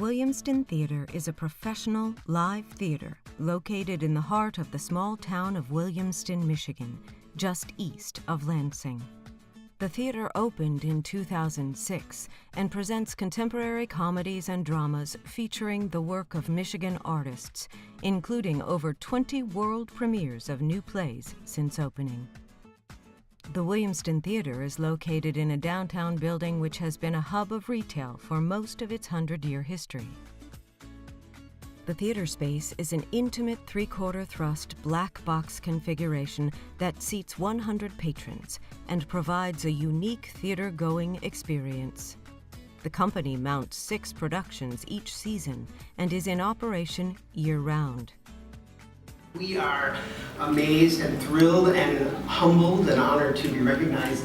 Williamston Theater is a professional, live theater located in the heart of the small town of Williamston, Michigan, just east of Lansing. The theater opened in 2006 and presents contemporary comedies and dramas featuring the work of Michigan artists, including over 20 world premieres of new plays since opening. The Williamston Theater is located in a downtown building which has been a hub of retail for most of its 100-year history. The theater space is an intimate three-quarter thrust black box configuration that seats 100 patrons and provides a unique theater-going experience. The company mounts 6 productions each season and is in operation year-round. We are amazed and thrilled and humbled and honored to be recognized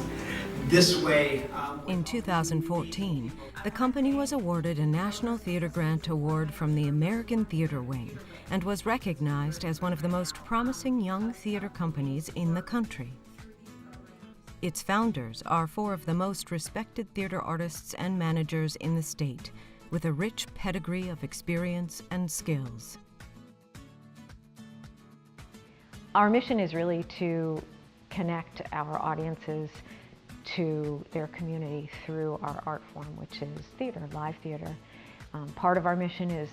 this way. In 2014, the company was awarded a National Theater Grant Award from the American Theater Wing and was recognized as one of the most promising young theater companies in the country. Its founders are 4 of the most respected theater artists and managers in the state, with a rich pedigree of experience and skills. Our mission is really to connect our audiences to their community through our art form, which is theater, live theater. Part of our mission is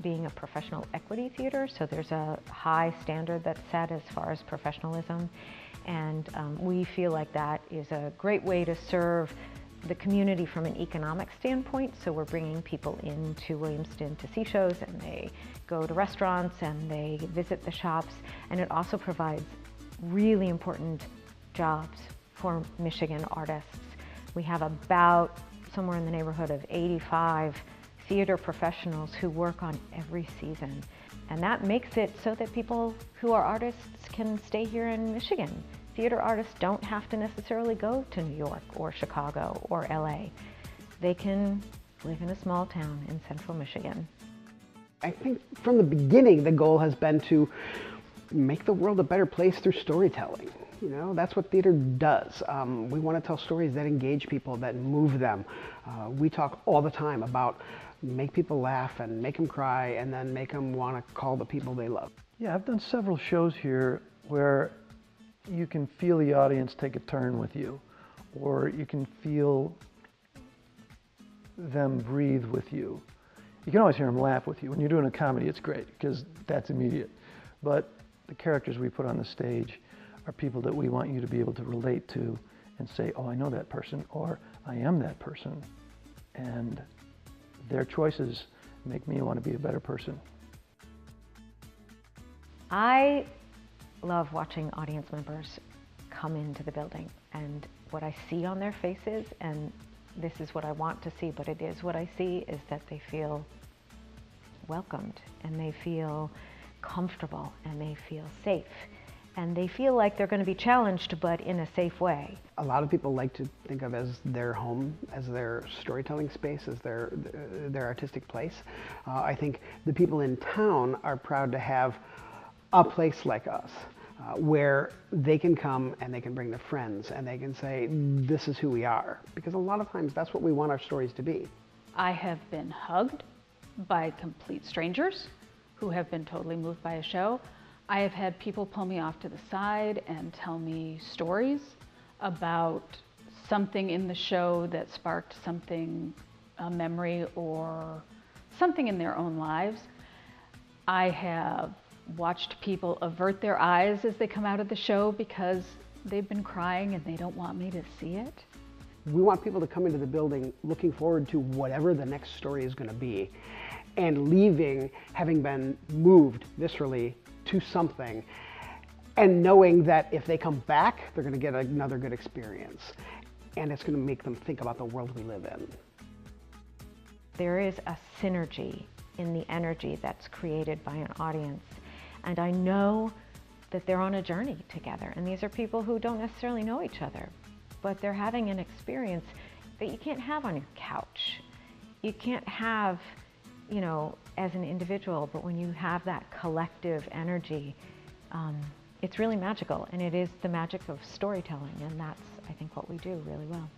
being a professional equity theater, so there's a high standard that's set as far as professionalism, and we feel like that is a great way to serve the community from an economic standpoint. So we're bringing people into Williamston to see shows, and they go to restaurants and they visit the shops, and it also provides really important jobs for Michigan artists. We have about somewhere in the neighborhood of 85 theater professionals who work on every season, and that makes it so that people who are artists can stay here in Michigan. Theater artists don't have to necessarily go to New York or Chicago or LA. They can live in a small town in central Michigan. I think from the beginning the goal has been to make the world a better place through storytelling. You know, that's what theater does. We want to tell stories that engage people, that move them. We talk all the time about make people laugh and make them cry and then make them want to call the people they love. Yeah, I've done several shows here where you can feel the audience take a turn with you, or you can feel them breathe with you. You can always hear them laugh with you. When you're doing a comedy, it's great because that's immediate. But the characters we put on the stage are people that we want you to be able to relate to and say, oh, I know that person, or I am that person. And their choices make me want to be a better person. I love watching audience members come into the building, and what I see on their faces, and this is what I want to see, but it is what I see, is that they feel welcomed and they feel comfortable and they feel safe and they feel like they're going to be challenged, but in a safe way. A lot of people like to think of as their home, as their storytelling space, as their artistic place. I think the people in town are proud to have a place like us, where they can come and they can bring their friends and they can say, this is who we are. Because a lot of times that's what we want our stories to be. I have been hugged by complete strangers who have been totally moved by a show. I have had people pull me off to the side and tell me stories about something in the show that sparked something, a memory or something in their own lives. I have watched people avert their eyes as they come out of the show because they've been crying and they don't want me to see it. We want people to come into the building looking forward to whatever the next story is going to be, and leaving having been moved viscerally to something, and knowing that if they come back, they're going to get another good experience, and it's going to make them think about the world we live in. There is a synergy in the energy that's created by an audience. And I know that they're on a journey together. And these are people who don't necessarily know each other, but they're having an experience that you can't have on your couch. You can't have, you know, as an individual, but when you have that collective energy, it's really magical. And it is the magic of storytelling. And that's, I think, what we do really well.